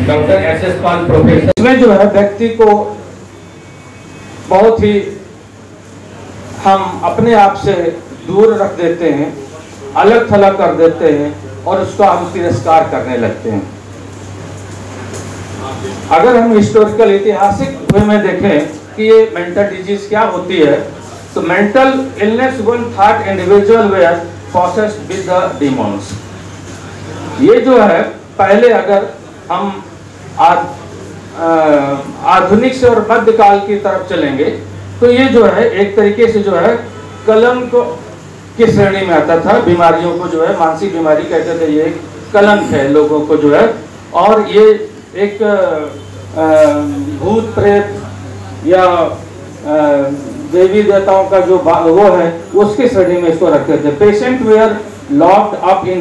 Doctor SS. पाल professor. इसमें जो है व्यक्ति को बहुत ही हम अपने आप से दूर रख देते हैं, अलग थलग कर देते हैं और उसका हम तिरस्कार करने लगते हैं। अगर हम हिस्टोरिकल ऐतिहासिक वे में देखें कि ये मेंटल डिजीज क्या होती है, तो mental illness one thought individual were possessed with the demons. ये जो है पहले अगर हम आधुनिक से और मध्यकाल की तरफ चलेंगे तो ये जो है एक तरीके से जो है कलंक की श्रेणी में आता था। बीमारियों को जो है मानसिक बीमारी कहते थे, ये कलंक है लोगों को जो है, और ये एक भूत प्रेत या देवी देवताओं का जो वो है उसकी श्रेणी में इसको रखते थे। Patient were locked up in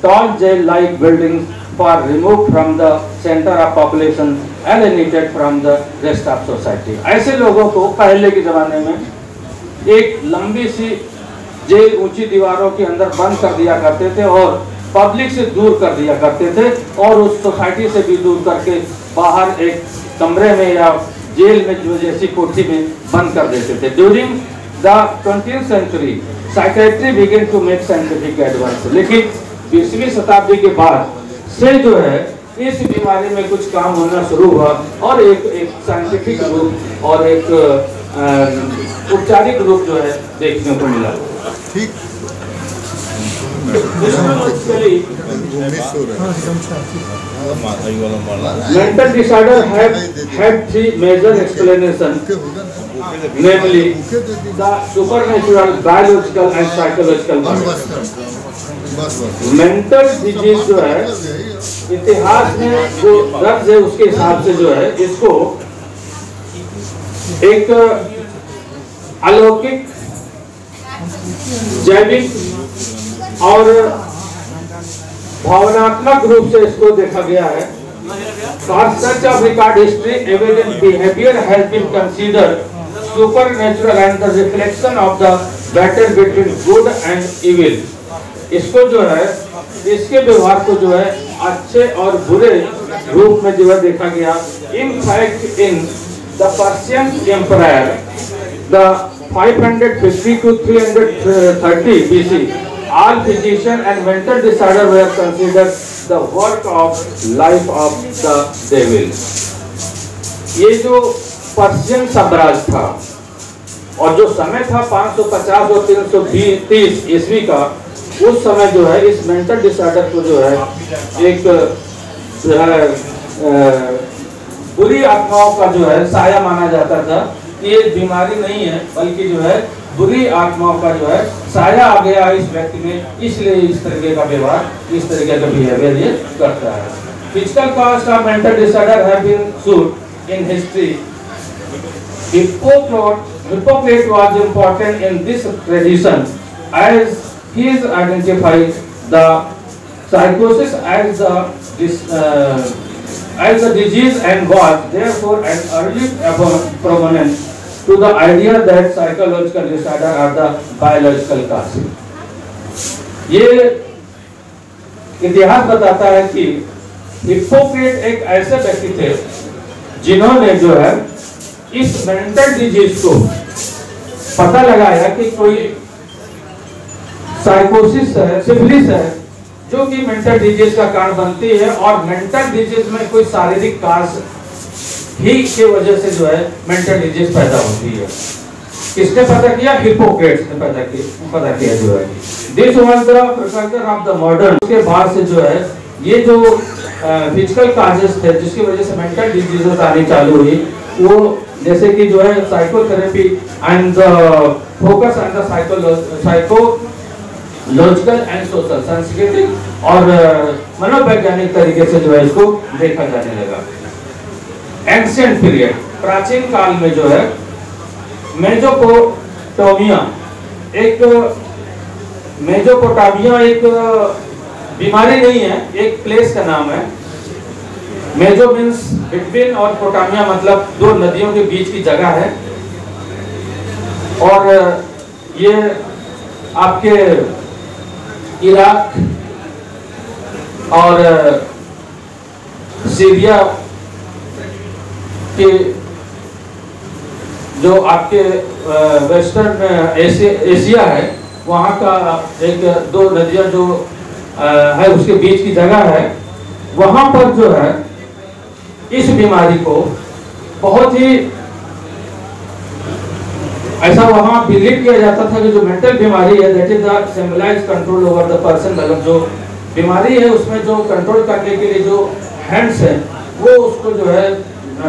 tall jail like buildings for remove from the centre of population alienated from the rest of society. ऐसे लोगों को पहले के जमाने में एक लंबी सी जेल ऊंची दीवारों के अंदर बंद कर दिया करते थे और पब्लिक से दूर कर दिया करते थे और उस सोसाइटी से भी दूर करके बाहर एक कमरे में या जेल में जो जैसी कोठी में बंद कर देते थे। During the 20th century psychiatry begin to make scientific advance. लेकिन 20वीं शताब्दी के बाद से जो है इस बीमारी में कुछ काम होना शुरू हुआ और एक साइंटिफिक रूप और एक औपचारिक रूप जो है देखने को मिला। ठीक। Mental disorder had three major explanations, namely the supernatural, biological and psychological ones. Mental disease जो है इतिहास में जो दर्ज है उसके हिसाब से जो है इसको एक अलौकिक, जैविक और भावनात्मक रूप से इसको देखा गया है। For such of record history, evident behavior has been considered supernatural and the reflection of the battle between good and evil. इसको जो है इसके व्यवहार को जो है अच्छे और बुरे रूप में जो है देखा गया। In fact, in the Persian Empire, the 550 to 330 BC, all physician and mental disorder were considered the work of life of the devil. ये जो पर्शियन साम्राज्य था और जो समय था 550 और 330 ईस्वी का, उस समय जो है इस मेंटल डिसऑर्डर को जो है एक बुरी आत्माओं का जो है साया माना जाता था कि ये बीमारी नहीं है बल्कि जो है बुरी आत्माओं का जो है साया आ गया इस व्यक्ति में, इसलिए इस तरीके का व्यवहार, इस तरीके का बिहेवियर ये करता है। Physical cause of mental disorder have been sued in history. Hippocrates was important in this tradition as he is identified the psychosis as a disease and was therefore an early proponent to the idea that psychological disorder are the biological cause. ये इतिहास बताता है कि Hippocrates एक ऐसे व्यक्ति थे जिन्होंने जो है इस मेंटल डिजीज को पता लगाया कि कोई साइकोसिस है, सिफिलिस है, जो कि मेंटल डिजीज का कारण बनती है और मेंटल डिजीज में कोई शारीरिक काज ही की वजह से जो है मेंटल डिजीज पैदा होती है। किसने पता किया? हिप्पोक्रेट्स ने पता किया जो है। This was the professor of the modern. उसके बाद से जो है ये जो फिजिकल काजेस थे जिसकी वजह से मेंटल डिजीजेस आनी चालू हुई, वो जैसे कि जो है psychotherapy and focus on the psychological and social, सांस्कृतिक और मनोवैज्ञानिक तरीके से जो है इसको देखा जाने लगा। एंशिएंट पीरियड, प्राचीन काल में जो है मेसोपोटामिया एक बीमारी नहीं है, एक प्लेस का नाम है। मेजो मीन्स बिटवीन और पोटामिया मतलब दो नदियों के बीच की जगह है और ये आपके इराक और सीरिया के जो आपके वेस्टर्न एशिया है, वहाँ का एक दो नदियाँ जो है उसके बीच की जगह है, वहाँ पर जो है इस बीमारी को बहुत ही ऐसा वहाँ बिलीव किया जाता था कि जो मेंटल बीमारी है that is the symbolize control over the person, मतलब जो बीमारी है उसमें जो कंट्रोल करने के लिए जो हैंड्स है वो उसको जो है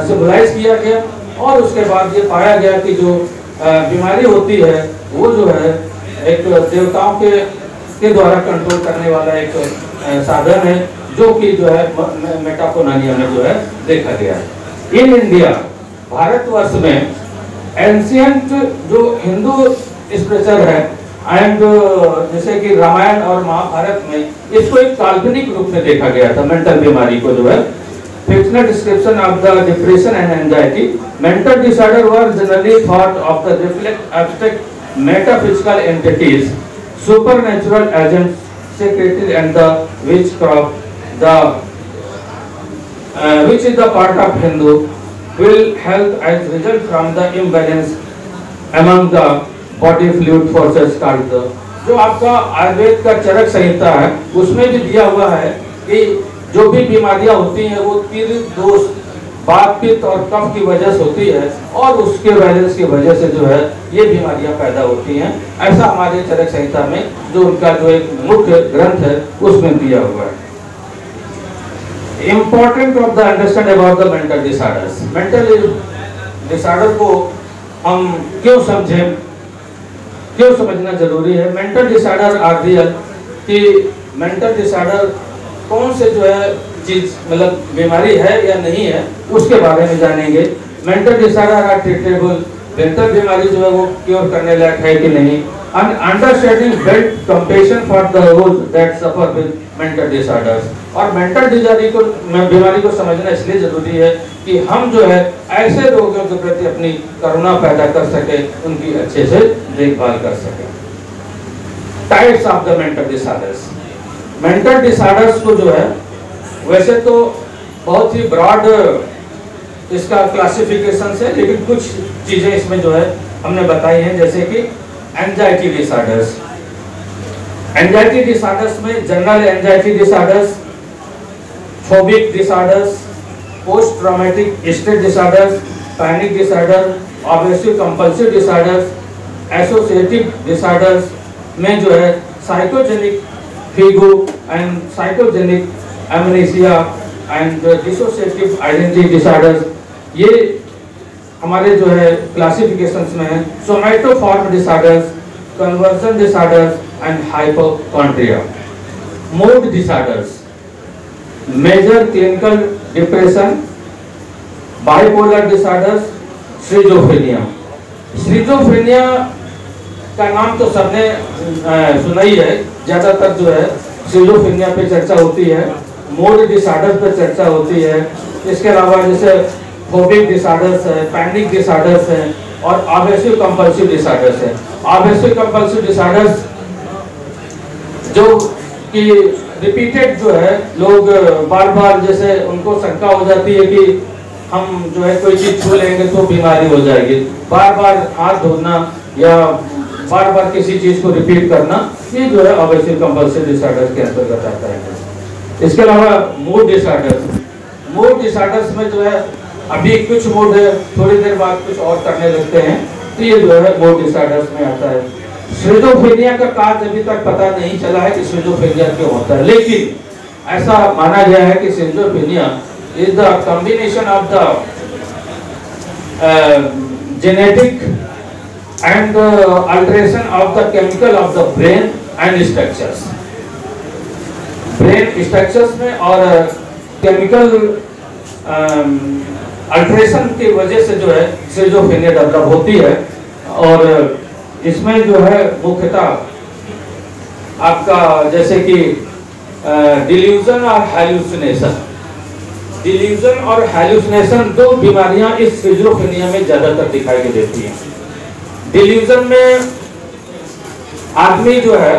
सिंबलाइज किया गया, और उसके बाद ये पाया गया कि जो बीमारी होती है वो जो है एक देवताओं के द्वारा कंट्रोल करने वाला एक साधन है, जो कि जो है मेटाफोनानिया में जो है देखा गया है। इन इंडिया, भारतवर्ष में एंशियंट जो हिंदू स्क्रिप्चर है एंड जैसे कि रामायण और महाभारत में इसको एक काल्पनिक रूप में देखा गया था। मेंटल बीमारी को जो है fictional description of the depression and anxiety, mental disorder were generally thought of the reflect abstract metaphysical entities, supernatural agents, secreted and the witchcraft, which is the part of Hindu will health as result from the imbalance among the body fluid forces called the, जो आपका आयुर्वेद का चरक संहिता है उसमें भी दिया हुआ है कि जो भी बीमारियां होती हैं वो तीव्र दोष, वात, पित्त और कफ की वजह से होती है, और उसके बैलेंस की वजह से जो है ये बीमारियां पैदा होती हैं। ऐसा हमारे चरक संहिता में जो उनका जो एक मुख्य ग्रंथ है उसमें दिया हुआ है। Important of the understand about the mental disorders, mental disorder को हम क्यों समझें, क्यों समझना जरूरी है। मेंटल डिसऑर्डर आर रियल, कि मेंटल डिसऑर्डर कौन से जो है चीज मतलब बीमारी है या नहीं है उसके बारे में जानेंगे। Mental disorder are treatable, mental बीमारी जो है वो क्योर करने लायक है कि नहीं। Understanding build compassion for the those that suffer with mental disorders, और मेंटल बीमारी को समझना इसलिए जरूरी है कि हम जो है ऐसे रोगियों के प्रति अपनी करुणा पैदा कर सके, उनकी अच्छे से देखभाल कर सके। Types of the mental disorders, mental disorders को जो है वैसे तो बहुत ही ब्रॉड इसका क्लासिफिकेशन है, लेकिन कुछ चीजें इसमें जो है हमने बताई हैं, जैसे कि एंजाइटी डिसऑर्डर्स। एंजाइटी डिसऑर्डर्स में general anxiety disorders, phobic disorders, post traumatic stress disorders, panic disorder, obsessive compulsive disorders, associative disorders में जो है psychogenic fugue and psychogenic amnesia and dissociative identity disorders, ये हमारे जो है क्लासिफिकेशंस में है। Somatoform disorders, conversion disorders and hypochondria. Mood disorders, major clinical depression, bipolar disorders, schizophrenia. Schizophrenia का नाम तो सबने सुना ही है, ज्यादातर जो है स्किज़ोफ्रेनिया पे चर्चा होती है, मूड डिसऑर्डर पे चर्चा होती है। इसके अलावा जैसे फोबिक डिसऑर्डर्स है, पैनिक डिसऑर्डर्स है, और ऑब्सेसिव कंपल्सिव डिसऑर्डर्स है। ऑब्सेसिव कंपल्सिव डिसऑर्डर्स जो कि रिपीटेड जो है लोग बार बार जैसे उनको शंका हो जाती है कि हम जो है कोई चीज छू लेंगे तो बीमारी हो जाएगी, बार बार हाथ धोना या बार बार किसी चीज को रिपीट करना, ये जो है ऑब्सेसिव कंपल्सिव डिसऑर्डर्स के अंतर्गत आता है। इसके अलावा मूड डिसऑर्डर्स, मूड डिसऑर्डर्स में जो है अभी कुछ मूड है, थोड़ी देर बाद कुछ और करने लगते हैं, तो ये जो है मूड डिसऑर्डर्स में आता है। स्किज़ोफ्रेनिया का काज अभी तक पता नहीं चला है कि स्किज़ोफ्रेनिया क्यों होता है, लेकिन ऐसा माना गया है कि schizophrenia is the combination of the genetic and alteration of the chemical of the brain and structures, brain structures में और chemical अल्ट्रेशन की वजह से जो है स्किज़ोफ्रेनिया डेवलप होती है। और इसमें जो है मुख्यतः आपका जैसे कि डिल्यूजन और हैलुसिनेशन, डिल्यूजन और हैलुसिनेशन दो बीमारियां इस स्किज़ोफ्रेनिया में ज्यादातर दिखाई देती हैं। डिल्यूजन में आदमी जो है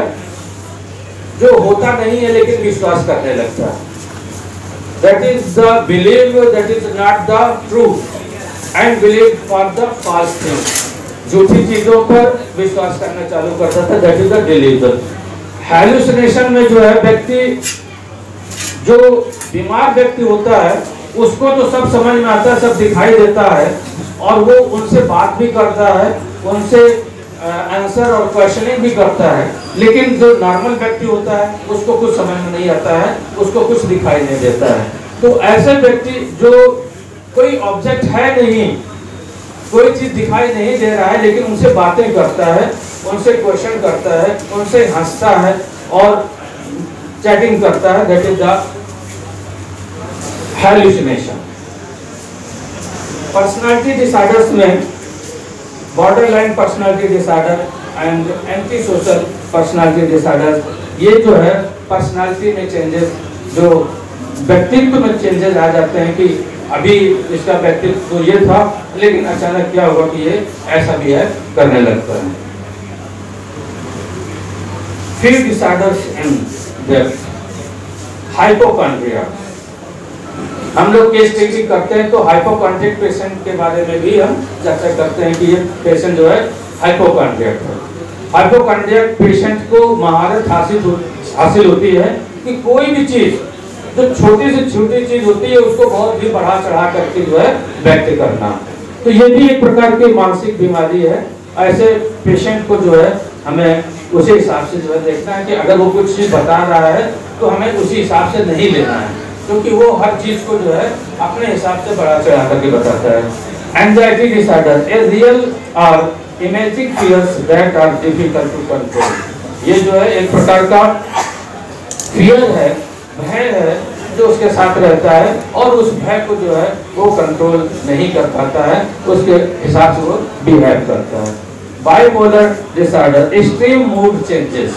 जो होता नहीं है लेकिन विश्वास करने लगता है, that is the belief that is not the truth and belief for the false thing. झूठी चीजों पर विश्वास करना चालू करता था, that is the delusion. Hallucination में जो है व्यक्ति, जो बीमार व्यक्ति होता है उसको तो सब समझ में आता है, सब दिखाई देता है और वो उनसे बात भी करता है, उनसे आंसर और क्वेश्चनिंग भी करता है, लेकिन जो नॉर्मल व्यक्ति होता है उसको कुछ समझ में नहीं आता है, उसको कुछ दिखाई नहीं देता है। तो ऐसे व्यक्ति जो कोई ऑब्जेक्ट है नहीं, कोई चीज दिखाई नहीं दे रहा है, लेकिन उनसे बातें करता है, उनसे क्वेश्चन करता है, उनसे हंसता है और चैटिंग करता है, that is the hallucination. Personality disorders में borderline personality disorder and anti social personality disorder, ये जो है पर्सनालिटी में चेंजेस, जो व्यक्तित्व में चेंजेस आ जाते हैं कि अभी इसका व्यक्तित्व तो ये था, लेकिन अचानक क्या हुआ कि ये ऐसा भी है करने लगता है। फिर डिसऑर्डर्स इन डेप्थ, हाइपोकॉन्ड्रिया, हम लोग केस स्टडी करते हैं तो हाइपोकॉन्ड्रिक पेशेंट के बारे में भी हम चर्चा करते हैं कि ये पेशेंट जो है हाइपोकॉन्ड्रियक है। हाइपोकॉन्ड्रियक पेशेंट को महारत हासिल होती है कि कोई भी चीज जो छोटी से छोटी चीज होती है उसको बहुत ही बढ़ा चढ़ा करके जो है व्यक्त करना, तो ये भी एक प्रकार की मानसिक बीमारी है। ऐसे पेशेंट को जो है हमें उसी हिसाब से जो है देखना है कि अगर वो कुछ चीज बता रहा है तो हमें उसी हिसाब से नहीं लेना है, क्योंकि वो हर चीज को जो है अपने हिसाब से बढ़ा चढ़ा करके बताता है। एंजाइटी डिसऑर्डर, ए रियल और imagined fears that are difficult to control, ये जो है एक प्रकार का फियर है, भय है जो उसके साथ रहता है और उस भय को जो है वो कंट्रोल नहीं कर पाता है, उसके हिसाब से वो बिहेव करता है। Bipolar disorder, extreme mood changes,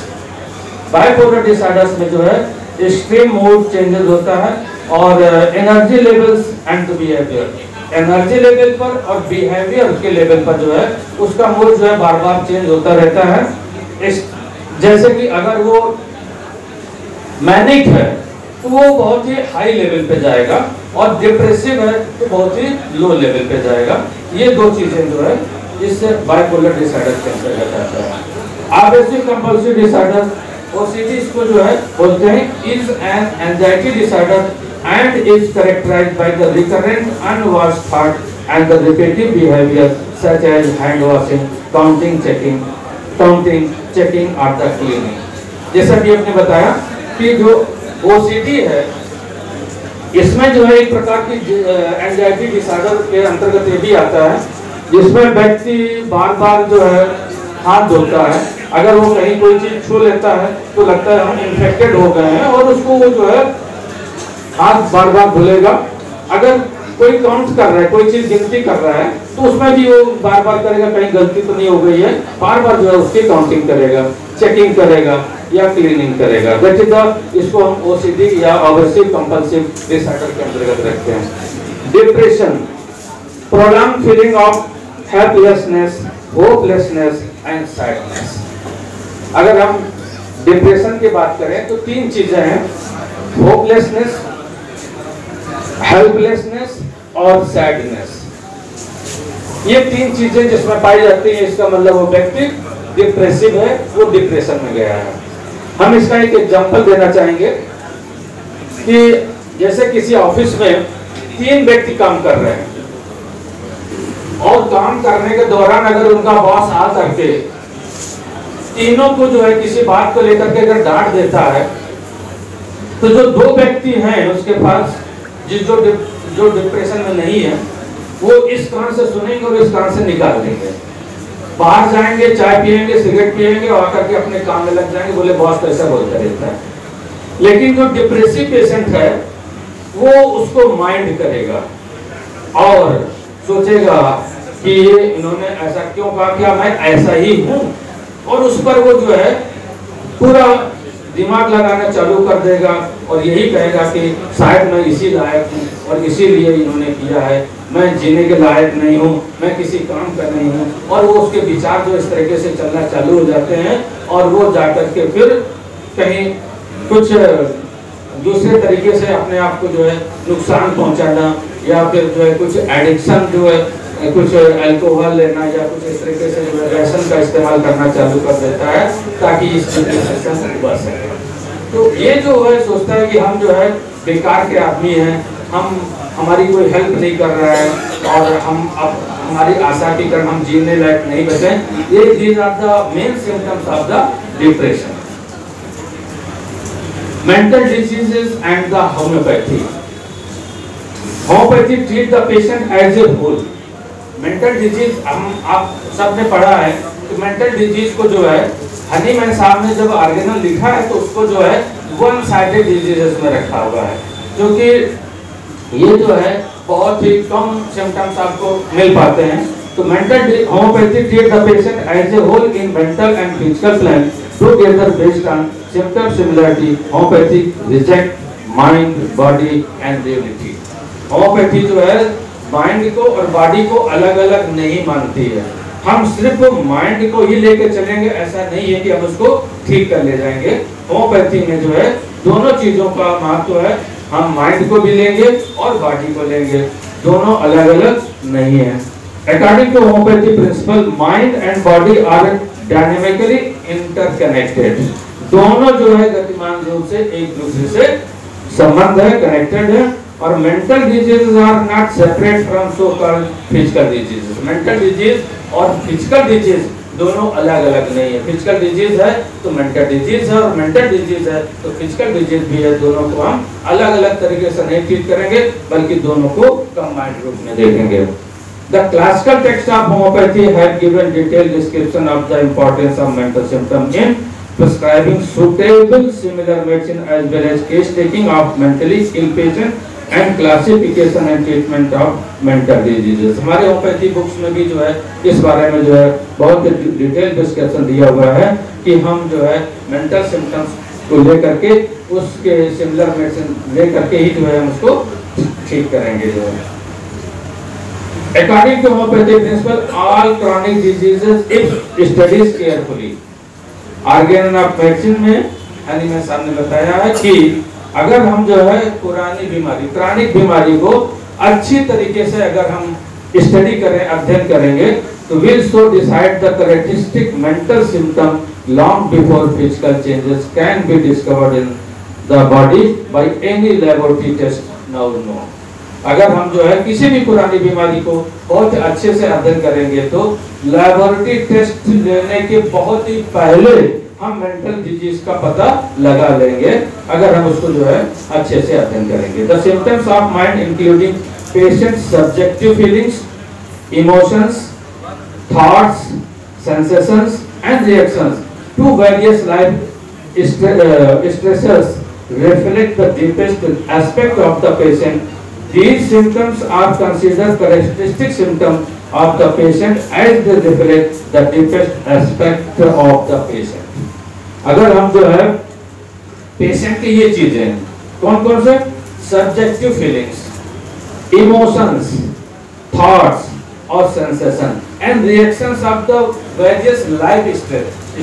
bipolar disorders में जो है एक्सट्रीम मूड चेंजेस होता है और energy levels and behaviour, energy level पर और बिहेवियर के लेवल पर जो है उसका मूड जो है बार बार चेंज होता रहता है। जैसे कि अगर वो मैनिक है तो वो बहुत ही हाई लेवल पे जाएगा और डिप्रेसिव है तो बहुत ही लो लेवल पे जाएगा। ये दो चीजें जो है इससे बाइपोलर डिसऑर्डर के अंतर्गत आता है। ऑब्सेसिव कंपल्सिव डिसऑर्डर, ओसीडी इसको जो है बोलते हैं, is an anxiety disorder and is characterized by the recurrent unwanted thought and the repeated behaviour such as hand washing, counting, checking और द क्लीनिंग। जैसा कि आपने बताया कि जो ओसीडी है इसमें जो है एक प्रकार की एंजाइटी डिसऑर्डर के अंतर्गत ये भी आता है, जिसमें व्यक्ति बार बार जो है हाथ धोता है, अगर वो कहीं कोई चीज छू लेता है तो लगता है हम इन्फेक्टेड हो गए हैं और उसको वो जो है हाथ बार बार धुलेगा। अगर कोई काउंट कर रहा है, कोई चीज गिनती कर रहा है तो उसमें भी वो बार बार करेगा कहीं गलती तो नहीं हो गई है, बार बार जो है उसकी काउंटिंग करेगा, चेकिंग करेगा या क्लीनिंग करेगा। दैट इज द, इसको हम ओसीडी या ऑब्सेसिव कंपल्सिव डिसऑर्डर के अंतर्गत रखते हैं। Depression, prolong feeling of helplessness, hopelessness and sadness. अगर हम डिप्रेशन की बात करें तो तीन चीजें हैं, होपलेसनेस, हेल्पलेसनेस और सैडनेस। ये तीन चीजें जिसमें पाई जाती है, इसका मतलब वो व्यक्ति डिप्रेसिव है, वो डिप्रेशन में गया है। हम इसका एक एग्जांपल देना चाहेंगे कि जैसे किसी ऑफिस में तीन व्यक्ति काम कर रहे हैं और काम करने के दौरान अगर उनका बॉस आ करके तीनों को जो है किसी बात को लेकर के अगर डांट देता है तो जो दो व्यक्ति हैं उसके पास जो डिप्रेशन में नहीं है वो इस कान से सुनेंगे और इस कान से निकाल देंगे, बाहर जाएंगे, चाय पिएंगे, सिगरेट पिएंगे और आकर के अपने काम में लग जाएंगे, बोले बॉस तो ऐसा बोलता रहता है। लेकिन जो डिप्रेसिव पेशेंट है वो उसको माइंड करेगा और सोचेगा कि ये इन्होंने ऐसा क्यों कहा, क्या मैं ऐसा ही हूं, और उस पर वो जो है पूरा दिमाग लगाना चालू कर देगा और यही कहेगा कि शायद मैं इसी लायक हूँ और इसीलिए इन्होंने किया है, मैं जीने के लायक नहीं हूँ, मैं किसी काम का नहीं हूँ, और वो उसके विचार जो इस तरीके से चलना चालू हो जाते हैं और वो जाकर के फिर कहीं कुछ दूसरे तरीके से अपने आप को जो है नुकसान पहुंचाना, या फिर जो है कुछ एडिक्शन जो है, कुछ अल्कोहल लेना या कुछ इस तरीके से जो है व्यसन का इस्तेमाल करना चालू कर देता है ताकि इस डिप्रेशन से बच सके। तो ये जो है सोचता है कि हम जो है बेकार के आदमी हैं, हमारी कोई हेल्प नहीं कर रहा है और हम अब हमारी आशा के कारण हम जीने लायक नहीं बचे। ये these are the main symptoms of the depression. Mental diseases and the homeopathy. Homeopathy treat the patient as a whole. Mental disease आप सबने पढ़ा है कि मेंटल डिजीज को जो है हनीमैन साहब ने जब ऑर्गेनल लिखा है तो उसको जो है वन साइडेड डिजीजेस में रखा हुआ है, क्योंकि ये जो है बहुत ही कम सिम्टम्स आपको मिल पाते हैं। तो mental homeopathy treat the patient as a whole in mental and physical plan together based on symptom similarity. Homeopathy reject mind, body and reality. Homeopathy जो है माइंड को और बॉडी को अलग अलग नहीं मानती है। हम सिर्फ माइंड को ही लेके चलेंगे ऐसा नहीं है कि हम उसको ठीक कर ले जाएंगे। होम्योपैथी में जो है दोनों चीजों का महत्व है, हम माइंड को भी लेंगे और बॉडी को लेंगे, दोनों अलग अलग नहीं है। According to homeopathy principle, mind and body are dynamically interconnected. दोनों जो है गतिमान रूप से एक दूसरे से संबंध है, कनेक्टेड है। और mental diseases are not separate from so called physical diseases. Mental disease और फिजिकल डिजीज दोनों अलग अलग नहीं है। फिजिकल डिजीज है तो मेंटल डिजीज है, और मेंटल डिजीज है तो फिजिकल डिजीज भी है। दोनों को हम अलग अलग तरीके से नहीं ट्रीट करेंगे बल्कि दोनों को कंबाइंड रूप में देखेंगे। The classical text of homeopathy have given detailed description of the importance of mental symptoms in prescribing suitable similar medicine as well as case taking of mentally ill patient and classification and treatment of mental diseases। हमारे homeopathy books में भी जो है इस बारे में जो है बहुत डिटेल डिस्कशन दिया हुआ है कि हम जो है मेंटल सिम्टम्स को लेकर के उसके सिमिलर मेडिसिन लेकर के ही जो है हम उसको ठीक करेंगे। जो है According to homeopathic principle, all chronic diseases, if studied carefully, organ of medicine में हनीमैन साहब ने बताया है कि अगर हम जो है पुरानी बीमारी, क्रॉनिक बीमारी को अच्छी तरीके से अगर हम स्टडी करें, अध्ययन करेंगे, तो will so decide the characteristic mental symptom long before physical changes can be discovered in the body by any laboratory test now known. अगर हम जो है किसी भी पुरानी बीमारी को बहुत अच्छे से अध्ययन करेंगे तो लैबोरेटरी टेस्ट लेने के बहुत ही पहले हम मेंटल डिजीज का पता लगा लेंगे अगर हम उसको जो है अच्छे से अध्ययन करेंगे। The symptoms of mind including patient subjective feelings, emotions, thoughts, sensations and reactions to various life stressors reflect the deepest aspect of the patient. These symptoms are considered characteristic symptoms of the patient as they reflect the deepest aspect of the patient. अगर हम जो है patient की ये चीजें कौन कौन से सब्जेक्टिव फीलिंग्स, इमोशंस, थॉट्स और sensation and reactions of the various life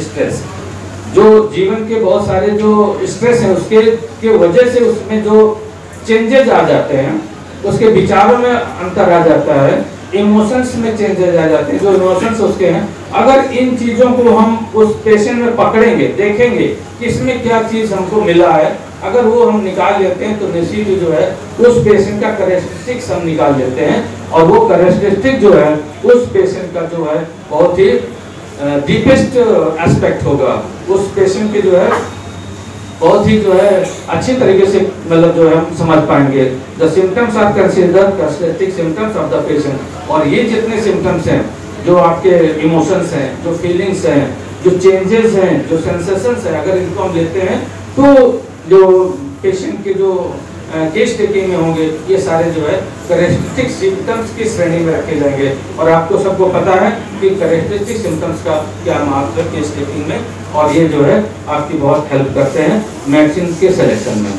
stress, जो जीवन के बहुत सारे जो स्ट्रेस है उसके के वजह से उसमें जो चेंजेस आ जाते हैं, उसके विचारों में अंतर आ जाता है, इमोशंस में चेंजेस आ जाते हैं, जो इमोशंस उसके हैं, अगर इन चीजों को हम उस पेशेंट में पकड़ेंगे, देखेंगे कि इसमें क्या चीज हमको मिला है, अगर वो हम निकाल लेते हैं तो निश्चित जो है उस पेशेंट का कैरेक्टरिस्टिक्स हम निकाल लेते हैं और वो कैरेक्टरिस्टिक जो है उस पेशेंट का जो है बहुत ही डीपेस्ट एस्पेक्ट होगा, उस पेशेंट के जो है बहुत ही जो है अच्छी तरीके से मतलब जो है हम समझ पाएंगे। The symptoms are considered characteristic symptoms of the patient. और ये जितने सिम्टम्स हैं, जो आपके इमोशंस हैं, जो फीलिंग्स हैं, जो चेंजेस हैं, जो सेंसेशंस हैं, अगर इनको हम लेते हैं तो जो पेशेंट के जो केस टेकिंग में होंगे ये सारे जो है कैरेक्टरिस्टिक सिम्टम्स की श्रेणी में रखे जाएंगे। और आपको सबको पता है कि कैरेक्टरिस्टिक सिम्टम्स का क्या महत्व है केस टेकिंग में, और ये जो है आपकी बहुत हेल्प करते हैं मेडिसिन के सिलेक्शन में।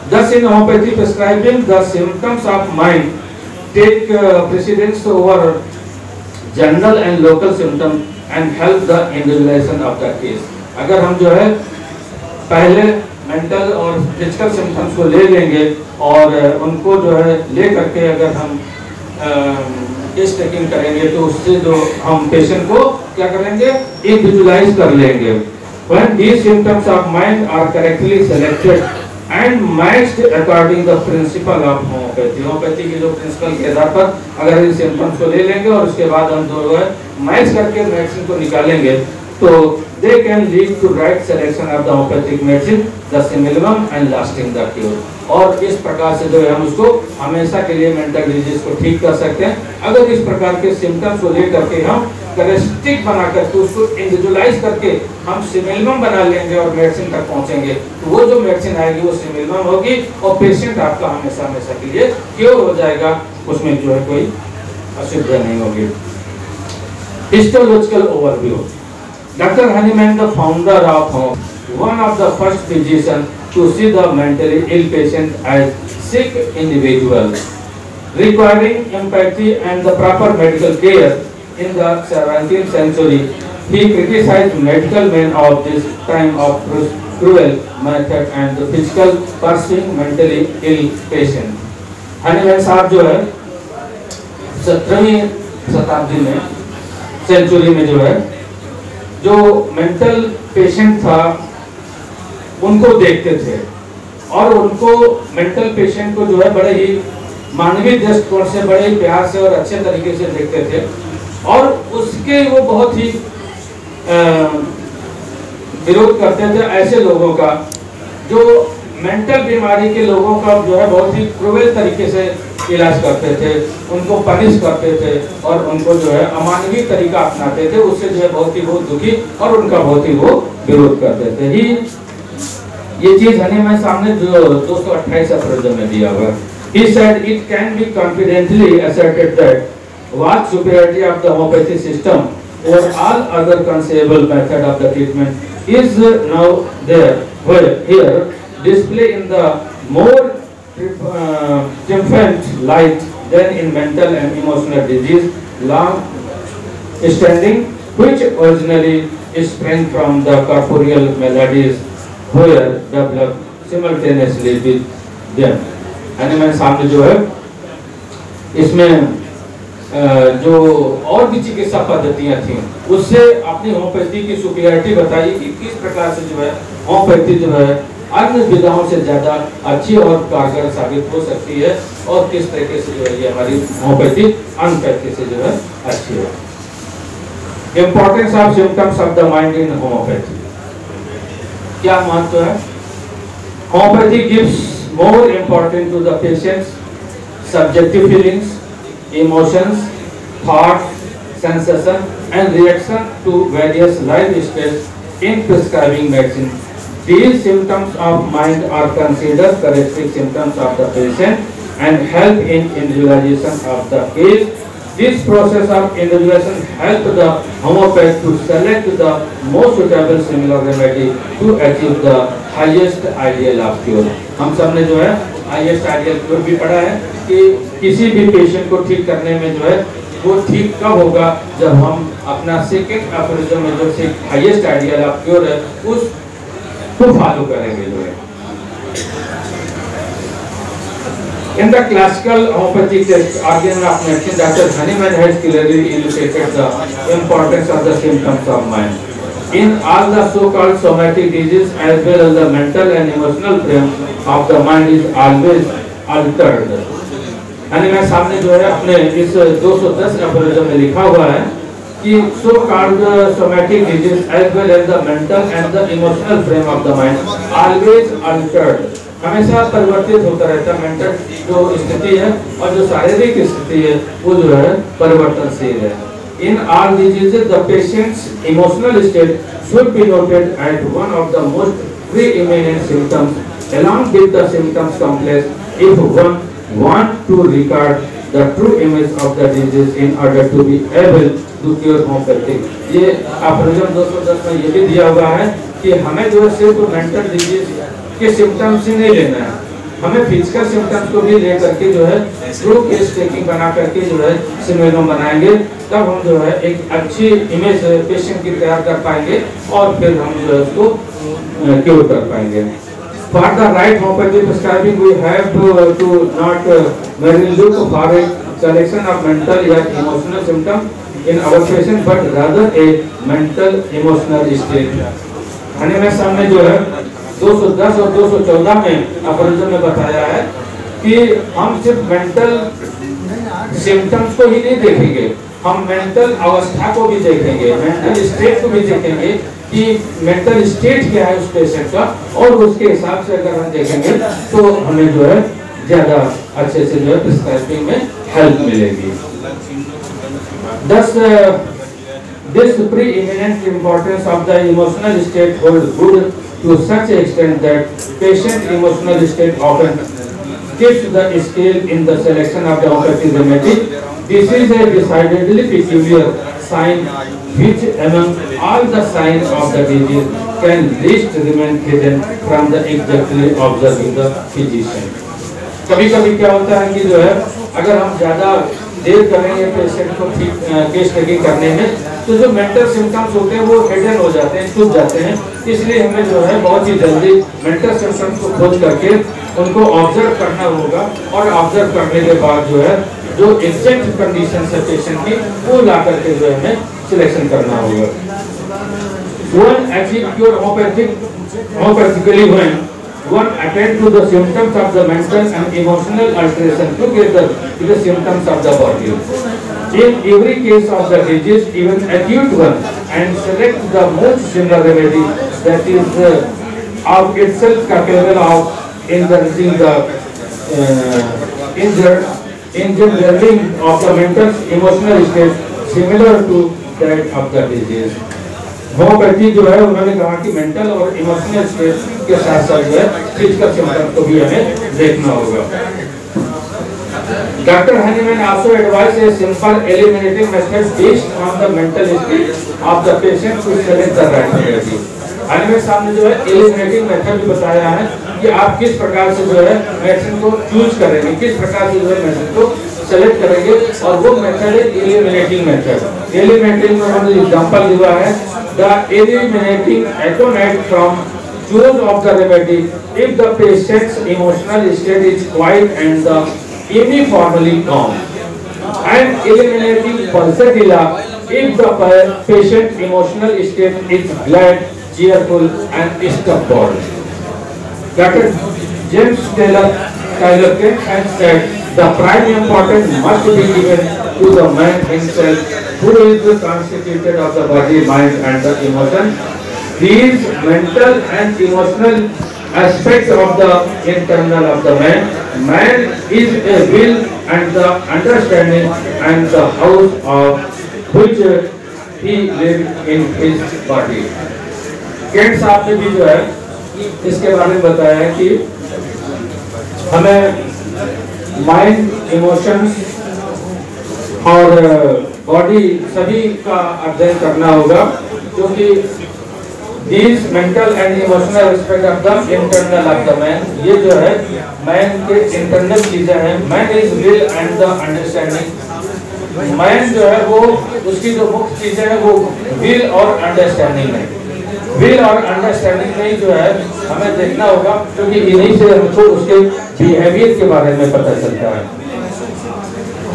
Thus in homeopathy prescribing, the symptoms of mind take precedence over general and local symptoms and help the individualization of the case। अगर हम जो है पहले मेंटल और फिजिकल सिम्टम्स को ले लेंगे और उनको जो है ले करके अगर हम केस टेकिंग करेंगे तो उससे जो हम पेशेंट को क्या करेंगे, इंडिविजुअलाइज कर लेंगे। When these symptoms of mind are correctly selected and matched according the principle of homeopathy, homeopathy के जो प्रिंसिपल के आधार पर अगर इन सिम्टम्स को ले लेंगे और उसके बाद हम जो है मैच करके मेडिसिन को निकालेंगे तो they can lead to right selection of the homeopathic medicine, the minimum and lasting the cure। और इस प्रकार से जो है हम उसको हमेशा के लिए मेंटल डिजीज को ठीक कर सकते हैं। अगर इस प्रकार के सिम्टम्स को लेकर के हम कैरेक्टरिस्टिक बना करके उसको इंडिविजुअलाइज करके हम सिमिलम बना लेंगे और मेडिसिन तक पहुंचेंगे तो वो जो मेडिसिन आएगी वो सिमिलम होगी और पेशेंट आपका हमेशा हमेशा के लिए क्योर हो जाएगा, उसमें जो है कोई असुविधा नहीं होगी। Histological overview. Dr. Hahnemann, the founder of one of the first physicians to see the mentally ill patient as sick individual, requiring empathy and the proper medical care. In the 17th century, he criticized medical men of this time of cruel method and the physical pursuing mentally ill patient. Hahnemann साहब जो है 17वीं शताब्दी में century में जो है जो mental patient था उनको देखते थे और उनको मेंटल पेशेंट को जो है बड़े ही मानवीय दृष्टिकोण से बड़े ही प्यार से और अच्छे तरीके से देखते थे और उसके वो बहुत ही विरोध करते थे ऐसे लोगों का जो मेंटल बीमारी के लोगों का जो है बहुत ही क्रूएल तरीके से इलाज करते थे, उनको पनिश करते थे और उनको जो है अमानवीय तरीका अपनाते थे। उससे जो है बहुत ही वो दुखी और उनका बहुत ही वो विरोध करते थे। ही ये चीज हनीमैन सामने जो 228 अप्रैल में दिया हुआ। He said it can be confidently asserted that vast superiority of the homeopathy system over all other conceivable method of the treatment is now there, where here display in the more triumphant light than in mental and emotional disease long standing, which originally sprang from the corporeal maladies where developed simultaneously with them। यानी मैंने सामने जो है इसमें जो और भी चिकित्सा पद्धतियां थी उससे अपनी होम्योपैथी की सुपीरियरिटी बताई कि किस प्रकार से जो है होम्योपैथी जो है अन्य विधाओं से ज्यादा अच्छी और कारगर साबित हो सकती है और किस तरीके से जो है ये हमारी होम्योपैथी अन्य से जो है अच्छी है। Importance of symptoms of the mind in homeopathy, क्या महत्व है? Homeopathy gives more important to the patient's subjective feelings, emotions, thoughts, sensation and reaction to various life stages in prescribing medicine. These symptoms of mind are considered characteristic symptoms of the patient and help in individualization of the case. This process of individualization helps the homeopath to select the most suitable similar remedy to achieve the highest ideal of cure। हम सब ने जो है highest ideal cure भी पढ़ा है कि किसी भी पेशेंट को ठीक करने में जो है वो ठीक कब होगा जब हम अपना सेकंड अप्रोच में जो से हाईएस्ट आइडियल ऑफ क्योर है उसको फॉलो करेंगे जो है। In the classical homeopathic text, organ of medicine, Dr. Hahnemann has clearly illustrated the importance of the symptoms of mind. In all the so-called somatic diseases, as well as the mental and emotional frame of the mind is always altered. Hahnemann सामने जो है अपने इस 210 अप्रैल में लिखा हुआ है कि so-called somatic diseases, as well as the mental and the emotional frame of the mind, always altered. हमेशा परिवर्तित होता रहता है। मेंटल जो स्थिति है और जो शारीरिक स्थिति है वो जो है परिवर्तनशील है। In all diseases, the patient's emotional state should be noted as one of the most preeminent symptoms, along with the symptoms complex, if one wants to record the true image of the disease in order to be able to cure homeopathic। ये अप्रैल 210 में ये भी दिया हुआ है कि हमें जो है सिर्फ मेंटल डिजीज के सिम्टम्स ही नहीं लेना है, हमें फिजिकल सिम्टम्स को भी ले करके जो है ट्रू केस टेकिंग बना करके जो है सिम्टम बनाएंगे, तब हम जो है एक अच्छी इमेज पेशेंट की तैयार कर पाएंगे और फिर हम जो है उसको क्योर कर पाएंगे। For the right homeopathy prescribing, we have to not merely look for a selection of mental or emotional symptoms in our patient, but rather a mental emotional state. हमें सामने जो है 210 और 214 में अफरोजन में बताया है कि हम सिर्फ मेंटल सिम्टम्स को ही नहीं देखेंगे, हम मेंटल अवस्था को भी देखेंगे, मेंटल स्टेट को भी देखेंगे कि मेंटल स्टेट क्या है उस पेशेंट का, और उसके हिसाब से अगर हम देखेंगे तो हमें जो है ज्यादा अच्छे से जो है प्रिस्क्राइबिंग में हेल्प मिलेगी। Thus, this preeminent importance of the emotional state holds good to such extent that patient emotional state often tips the scale in the selection of the homeopathic remedy. This is a decidedly peculiar sign which among all the signs of the disease can least remain hidden from the exactly observing the physician. कभी-कभी क्या होता है कि जो है अगर हम ज़्यादा देर करेंगे पेशेंट को ठीक केस टेकिंग करने में, तो जो मेंटल सिम्टम्स होते हैं वो हिडन हो जाते हैं, छुप जाते हैं। इसलिए हमें जो है बहुत ही जल्दी मेंटल सिम्टम्स को खोज करके उनको ऑब्जर्व करना होगा, और ऑब्जर्व करने के बाद जो है जो एग्जैक्ट कंडीशन है पेशेंट की वो ला करके जो है हमें सिलेक्शन करना होगा। One achieve cure homeopathically when one attend to the symptoms of the mental and emotional alteration together with the symptoms of the body. In every case of the disease, even acute one, and select the most similar remedy that is of itself capable of encouraging the engendering of the mental emotional state similar to that of the disease. Homeopathy जो है उन्होंने कहा कि mental और emotional state के साथ साथ जो है फिजिकल सिम्टम्स को भी हमें देखना होगा। Dr. Hahnemann also advised a simple eliminating method based on the mental state of the patient to select the right remedy. Hahnemann साहब ने जो है एलिमिनेटिंग मेथड भी बताया है कि आप किस प्रकार से जो है मेडिसिन को चूज करेंगे, किस प्रकार से जो है मेडिसिन को सेलेक्ट करेंगे, और वो मेथड है एलिमिनेटिंग मेथड। एलिमिनेटिंग में हमने एग्जांपल दिया है the eliminating aconite from choice of the remedy if the patient's emotional state is quiet and the uniformly calm, and eliminating pulsatilla if the patient emotional state is glad, cheerful and stubborn. Dr. James Taylor has said the prime importance must be given to the man himself, who is constituted of the body, mind and the emotion. These mental and emotional aspects of the internal of the man is a will and the understanding and the house of which he lives in his body. Kent साहब ने भी जो है इसके बारे में बताया है कि हमें माइंड, इमोशंस और बॉडी सभी का अध्ययन करना होगा, क्योंकि these mental and emotional aspect of the internal of the man, ये जो है मैन के इंटरनल चीजें हैं। Man is will and the understanding. Man जो है वो उसकी जो मुख्य चीजें हैं वो विल और अंडरस्टैंडिंग है। विल और अंडरस्टैंडिंग में जो है हमें देखना होगा, क्योंकि इन्हीं से हमको उसके बिहेवियर के बारे में पता चलता है।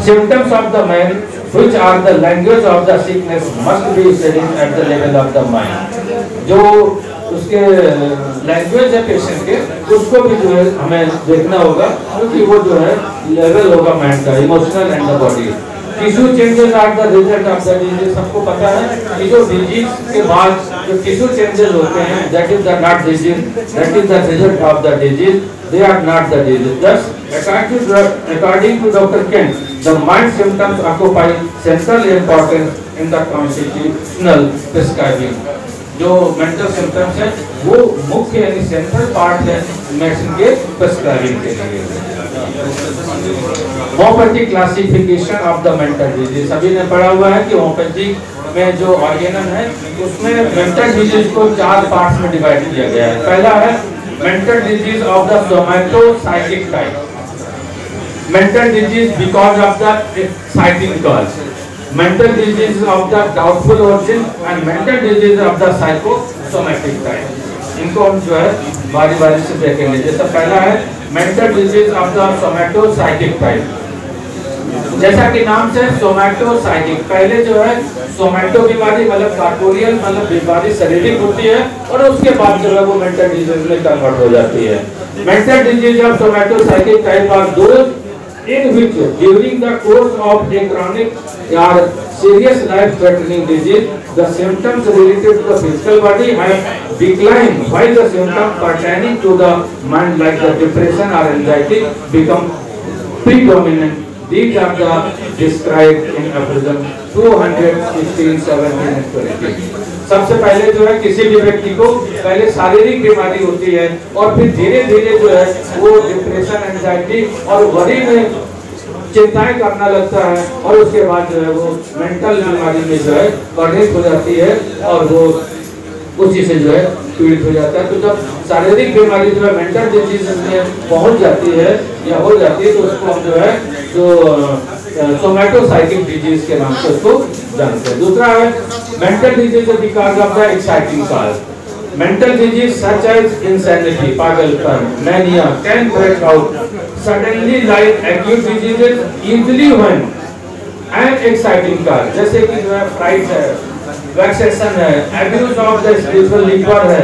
Symptoms of the man, which are the language of the sickness, must be studied at the level of the mind. जो उसके लैंग्वेज है पेशेंट के, उसको भी जो है हमें देखना होगा, क्योंकि वो जो है लेवल होगा माइंड का, emotional and the body. Tissue changes are the result of the disease. सबको पता है कि जो डिजीज के बाद जो टिश्यू चेंजेस होते हैं, that is the not disease, that is the result of the disease, they are not the disease. Thus, according to Dr. Kent, the mind symptoms occupy central importance in the constitutional prescribing. जो mental symptoms है वो मुख्य यानी central part है medicine के prescribing के लिए। Homeopathy classification of the mental disease, सभी ने पढ़ा हुआ है कि होम्योपैथी में जो ऑर्गेनम है उसमें मेंटल डिजीज को 4 पार्ट्स में डिवाइड किया गया है। पहला है mental disease of the somatopsychic type, mental disease because of the psychic cause, mental disease of the doubtful origin and mental disease of the psychosomatic type. इनको हम जो है बारी बारी से देखेंगे। जैसा पहला है mental disease of the somatopsychic type. जैसा कि नाम से सोमैटोसाइटिक, पहले जो है सोमैटो बीमारी मतलब कार्पोरियल मतलब बीमारी शारीरिक होती है और उसके बाद जो है वो मेंटल डिजीज में कन्वर्ट हो जाती है। Mental disease of somatopsychic type are those in which during the course of a chronic or serious life threatening disease the symptoms related to the physical body have declined while the symptoms pertaining to the mind like the depression or anxiety become predominant. These are the described in aphorism 216, 17 and 20. सबसे पहले जो है किसी भी व्यक्ति को पहले शारीरिक बीमारी होती है और फिर धीरे धीरे जो है वो डिप्रेशन, एंजाइटी और वरी में चिंताएं करना लगता है और उसके बाद जो है वो मेंटल बीमारी में जो है परिणत हो जाती है और वो उसी से जो है पीड़ित हो जाता है। तो जब शारीरिक बीमारी जो है मेंटल डिजीज में पहुंच जाती है या हो जाती है तो उसको हम जो है जो सोमैटोसाइटिक डिजीज के नाम से उसको जानते हैं। दूसरा है mental disease because of the exciting cause. Mental disease such as insanity, पागलपन, mania can break out suddenly like acute diseases easily when an exciting cause, जैसे कि जो है फ्राइट है, वैक्सेशन है, abuse of the spiritual liquor है,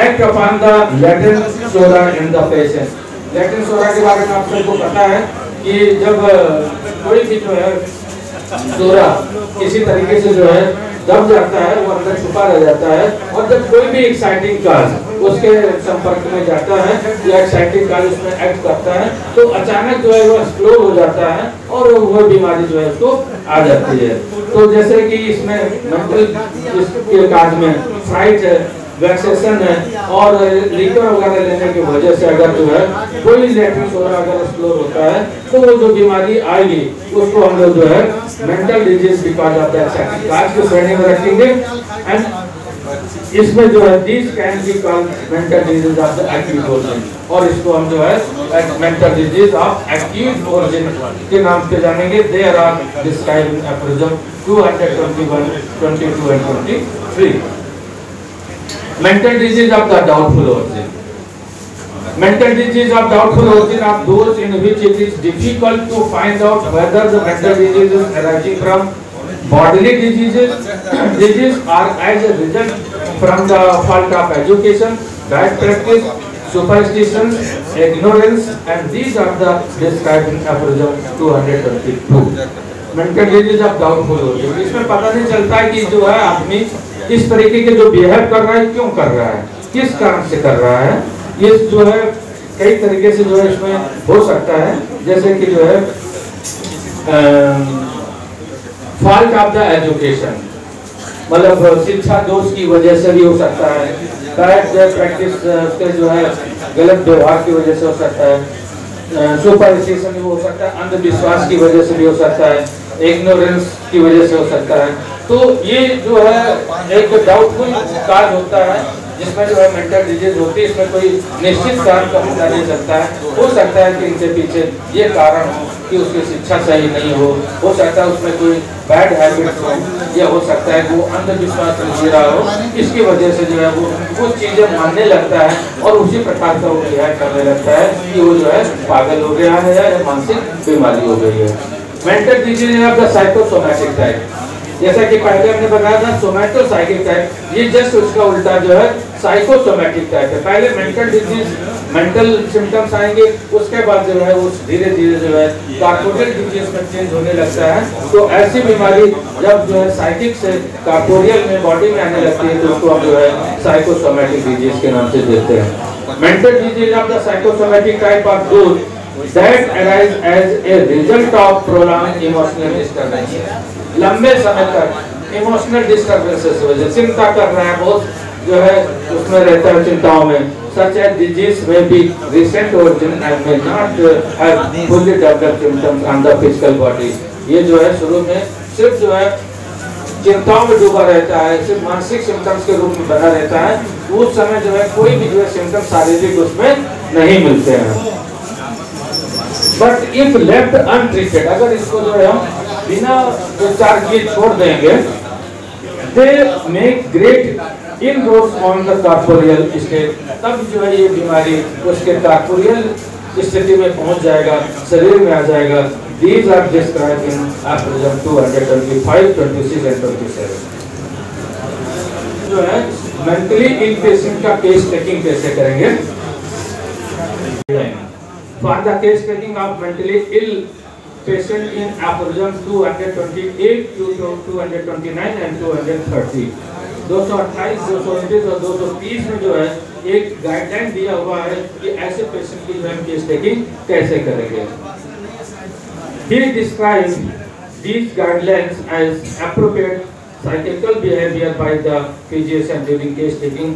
act upon the latent psora in the patient. Latent psora के बारे में आप सबको पता है कि जब कोई भी जो है सोरा किसी तरीके से जो है दब जाता है वो अंदर छुपा रह जाता है और जब कोई भी एक्साइटिंग काज उसके संपर्क में जाता है या एक्साइटिंग काज उसमें एक्ट करता है तो अचानक जो है वो एक्सप्लोड हो जाता है और वो बीमारी जो है उसको आ जाती है। तो जैसे कि इसमें मेंटल इसके काज में फ्राइट है, वैक्सेशन है और लिक्वर वगैरह लेने की वजह से अगर जो है कोई लैटेंट सोरा अगर एक्सप्लोर होता है तो वो जो बीमारी आएगी उसको हम लोग जो है mental disease because of the exciting cause की श्रेणी में रखेंगे। एंड इसमें जो है this can be called mental disease of the acute origin और इसको हम जो है mental disease of acute origin के नाम से जानेंगे। There are described in aphorism 221, 22 and 23. Mental disease of the doubtful origin. Mental disease of doubtful origin are those in which it is difficult to find out whether the mental disease is arising from bodily disease or as a result from the fault of education, bad practice, superstition, ignorance, and these are the described in aphorism 222. Mental disease of doubtful origin. इसमें पता नहीं चलता है कि जो है आदमी इस तरीके के जो बिहेव कर रहा है क्यों कर रहा है, किस कारण से कर रहा है, ये जो है कई तरीके से जो है इसमें हो सकता है। जैसे कि जो है फॉल्ट ऑफ द एजुकेशन मतलब शिक्षा दोष की वजह से भी हो सकता है, बैड प्रैक्टिस के जो है गलत व्यवहार की वजह से हो सकता है, सुपरस्टिशन भी हो सकता है, अंधविश्वास की वजह से भी हो सकता है, इग्नोरेंस की वजह से हो सकता है। तो ये जो है एक डाउटफुल काज होता है जिसमें जो है मेंटल डिजीज होती है, इसमें कोई निश्चित कारण का पता नहीं चलता है। हो सकता है कि इनके पीछे ये कारण हो कि उसकी शिक्षा सही नहीं हो सकता है उसमें कोई बैड हैबिट हो या हो सकता है वो अंधविश्वास में जी रहा हो, इसकी वजह से जो है वो कुछ चीजें मानने लगता है और उसी प्रकार का वो बिहेव करने लगता है कि वो जो है पागल हो गया है या मानसिक बीमारी हो गई है। Mental disease of the psychosomatic type, जैसा कि पहले हमने बताया था सोमैटोसाइटिक टाइप, ये जस्ट उसका उल्टा जो है साइकोसोमैटिक टाइप है। पहले मेंटल डिजीज मेंटल सिम्टम्स आएंगे, उसके बाद जो है वो धीरे धीरे जो है कार्पोरियल डिजीज में चेंज होने लगता है। तो ऐसी बीमारी जब जो है साइकिक से कार्पोरियल में बॉडी में आने लगती है तो उसको हम जो है साइकोसोमैटिक डिजीज के नाम से देते हैं। Mental disease of the psychosomatic type are those that arise as a result of prolonged emotional disturbance, लंबे समय तक इमोशनल डिस्टर्बेंसेस वजह चिंता कर रहा है बहुत जो है उसमें रहता है चिंताओं में, such as disease may be recent origin and may not have fully developed symptoms on the physical body। ये जो है शुरू में सिर्फ जो है चिंताओं में डूबा रहता है, सिर्फ मानसिक सिम्टम्स के रूप में बना रहता है, उस समय जो है कोई भी जो है सिम्टम शारीरिक उसमें नहीं मिलते हैं। बट इफ लेफ्ट अनट्रीटेड, अगर इसको जो है हम बिना उपचार किए छोड़ देंगे, they make great inroads on the corporeal state, तब जो है ये बीमारी उसके कॉर्पोरियल स्थिति में पहुंच जाएगा, शरीर में आ जाएगा। These are described in aphorism 225, 26 and 27। जो है मेंटली इल पेशेंट का केस टेकिंग कैसे करेंगे? For the case taking of mentally ill patient in aphorism 228 to 229 and 230, 228, 229 और 230 में जो है एक गाइडलाइन दिया हुआ है कि ऐसे पेशेंट की जो है केस टेकिंग कैसे करेंगे। He describes these guidelines as appropriate psychical behavior by the physician during case taking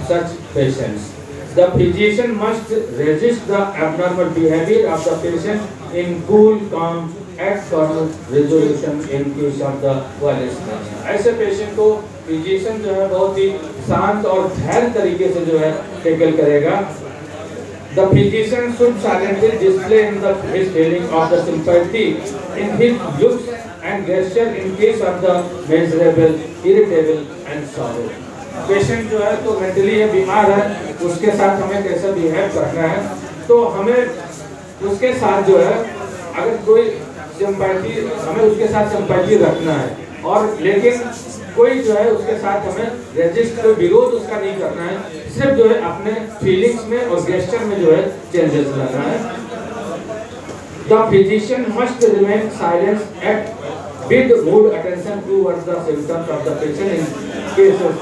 such patients. The physician must resist the abnormal behavior of the patient in cool, calm, and firm resolution in case of the violence. ऐसे patient को physician जो है बहुत ही शांत और धैर्य तरीके से जो है टैकल करेगा। The physician should silently display in his feeling of the sympathy in his looks and gesture in case of the miserable, irritable, and sorrow. Patient जो है तो मेंटली ये बीमार है, उसके साथ हमें कैसे बिहेव करना है, तो हमें उसके साथ जो है अगर कोई सिंपैथी, हमें उसके साथ सिंपैथी रखना है, और लेकिन कोई जो है उसके साथ हमें रेजिस्ट, कोई विरोध उसका नहीं करना है, सिर्फ जो है अपने फीलिंग्स में और गेस्चर में जो है चेंजेस लाना है। The physician must remain silent at with mood attention towards the symptoms of the patient in cases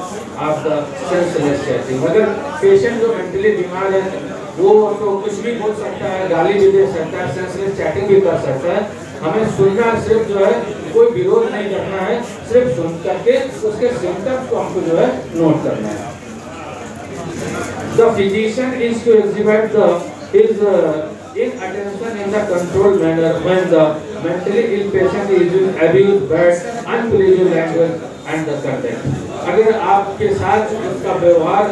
of the senseless chatting। अगर पेशेंट जो मेंटली बीमार है वो तो कुछ भी बोल सकता है, गाली भी दे सकता है, सेंसलेस चैटिंग भी कर सकता है, हमें सुनना सिर्फ जो है, कोई विरोध नहीं करना है, सिर्फ सुन करके उसके सिम्टम्स को हमको जो है नोट करना है। The physician is to exhibit his inattention in the controlled manner when the mentally ill patient is using abuse, bad, unpleasant language and the conduct। अगर आपके साथ उसका व्यवहार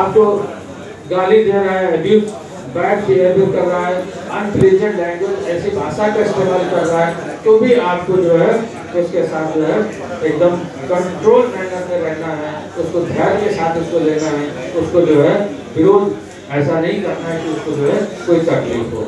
आपको गाली दे रहा है, अब्यूज, बैड बिहेवियर कर रहा है, अनप्लीजेंट लैंग्वेज, ऐसी भाषा का इस्तेमाल कर रहा है, तो भी आपको जो है उसके साथ जो है एकदम कंट्रोल मैनर में रहना है, उसको धैर्य के साथ उसको लेना है, उसको जो है विरोध ऐसा नहीं करना है कि उसको जो है कोई तकलीफ हो।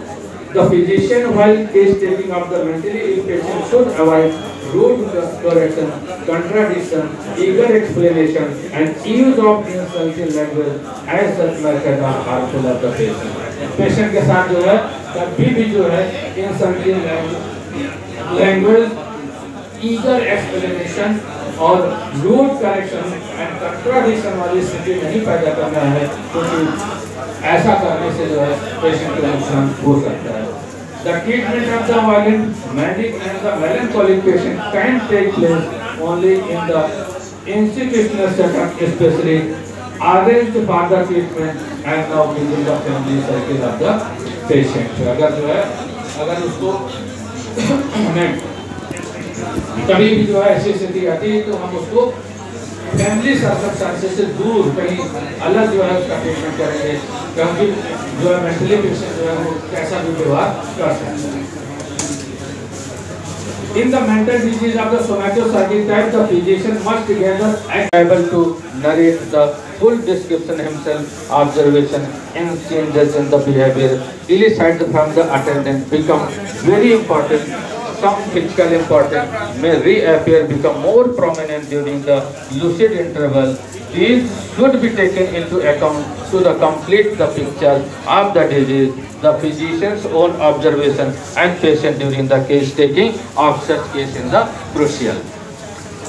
The physician while case taking of the mentally ill patient should avoid rude correction, contradiction, eager explanation and use of insulting language as such method are harmful of the patient। Patient के साथ जो है कभी भी जो है insulting language, eager explanation और rude correction and contradiction वाली स्थिति नहीं पैदा करना है, क्योंकि ऐसा करने से जो है पेशेंट को नुकसान हो सकता है। The treatment of the violent, manic and the melancholic patient can take place only in the institutional setup, especially arranged for the treatment and now within the family circle of the patient। अगर जो है अगर उसको कभी भी जो है ऐसी स्थिति आती है तो हम उसको फैमिली सर्कमस्टेंसेस से दूर कहीं अलग जो है उसका ट्रीटमेंट करेंगे, क्योंकि जो है मेंटली पेशेंट जो है वो कैसा भी व्यवहार कर सकता है। In the mental disease of the somatostatic type, the physician must gather and able to narrate the full description himself, observation and changes in the behavior elicited from the attendant become very important. Some physical importance may reappear, become more prominent during the lucid interval. These should be taken into account to complete the picture of the disease, the physician's own observation and patient during the case taking of such case in the crucial।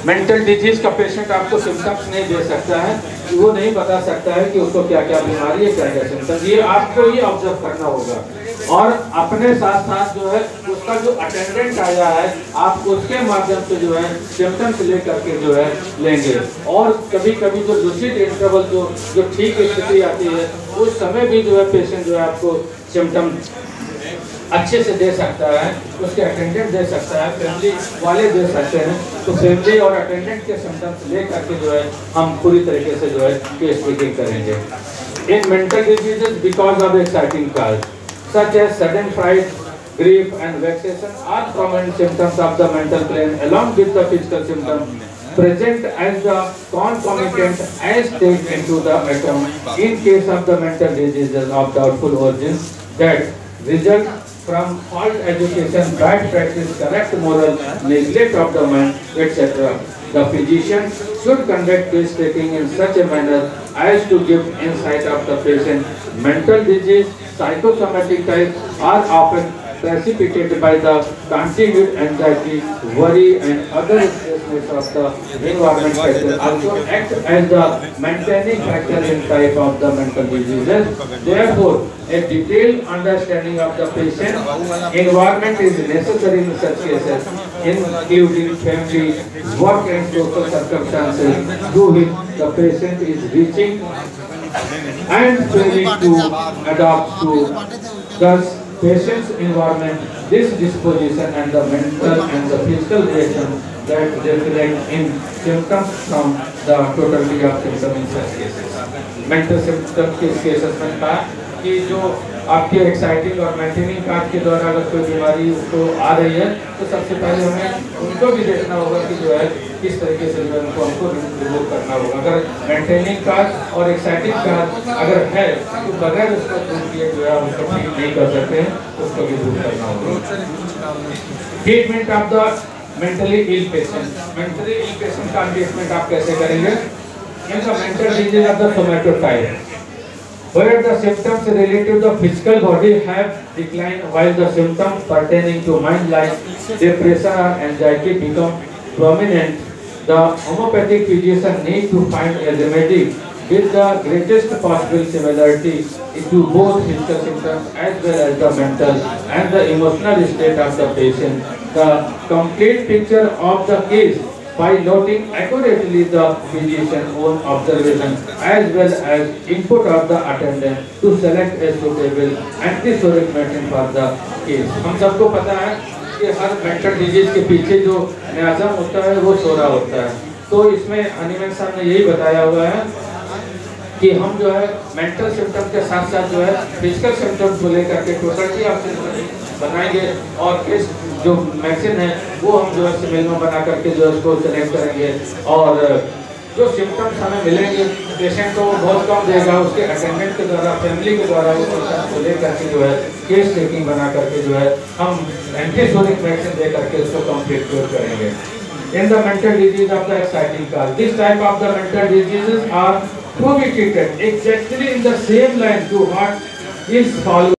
Mental disease का patient आपको symptoms नहीं दे सकता है, वो नहीं बता सकता है कि उसको क्या क्या बीमारी है, क्या क्या सिम्टम्स, ये आपको ही ऑब्जर्व करना होगा। और अपने साथ साथ जो है उसका जो अटेंडेंट आया है आप उसके माध्यम से जो है सिम्टम्स ले करके जो है लेंगे। और कभी कभी जो लूसिड इंटरवल जो ठीक स्थिति आती है उस समय भी जो है पेशेंट जो है आपको सिम्टम अच्छे से दे सकता है, उसके अटेंडेंट दे सकता है, फैमिली वाले दे सकते हैं। तो फैमिली और अटेंडेंट के सिम्टम्स ले करके जो है हम पूरी तरीके से जो है केस टेकिंग करेंगे। In mental diseases because of exciting cause such as sudden fright, grief and vexation are prominent symptoms of the mental plane along with the physical symptoms present as the concomitant as take into the account in case of the mental diseases of doubtful origin that result from fault education, bad practice, correct moral, neglect of the mind, etc. The physician should conduct case taking in such a manner as to give insight of the patient. Mental disease, psychosomatic type are often precipitated by the continued anxiety, worry and other stressors of the environment factor also act as the maintaining factor in type of the mental diseases. Therefore, a detailed understanding of the patient environment is necessary in such cases, including family, work and social circumstances through which the patient is reaching and failing to adapt to. Thus, patient's environment, this disposition and the mental and the physical reaction that reflect in symptoms from the totality of symptoms in such cases. Mental symptoms के cases में था कि जो आपके exciting और maintaining card के द्वारा अगर कोई बीमारी उसको आ रही है तो सबसे पहले हमें उनको भी देखना होगा कि जो है किस तरीके से जो है उनको हमको रिमूव करना होगा। अगर मेंटेनिंग कार्ड और एक्साइटिंग कार्ड अगर है तो बगैर उसको दूर किए जो है हम उसको ठीक नहीं कर सकते हैं, उसको भी दूर करना होगा। Treatment of the mentally ill patient, mentally ill patient का ट्रीटमेंट आप कैसे करेंगे? इनका mental disease of the somatotype where the symptoms related to the physical body have declined while the symptoms pertaining to mind like depression or anxiety become prominent. The homeopathic physician need to find a remedy with the greatest possible similarity to both physical symptoms as well as the mental and the emotional state of the patient. The complete picture of the case by noting accurately the physician's own observation as well as input of the attendant to select a suitable antipsychotic medicine for the case. हम सबको पता है कि हर mental disease के पीछे जो नियाज़म होता है वो सोरा होता है। तो इसमें हनीमैन साहब ने यही बताया हुआ है कि हम जो है मेंटल सिम्टम के साथ साथ जो है फिजिकल सिम्टम्स को लेकर के टोटलिटी ऑफ सिम्टम्स बनाएंगे और इस जो मेडिसिन है वो हम जो है सिमिल में बना करके जो है उसको सेलेक्ट करेंगे और जो सिम्टम्स हमें मिलेंगे पेशेंट को बहुत कम देगा, उसके अटेंडेंट के द्वारा फैमिली के द्वारा वो सिम्टम्स को लेकर के जो है केस टेकिंग बना करके जो है हम एंटीसोनिक मेडिसिन दे करके उसको कंप्लीट क्योर करेंगे। In the mental disease of the exciting cause, this type of the mental diseases are to be treated exactly in the same line to what is followed.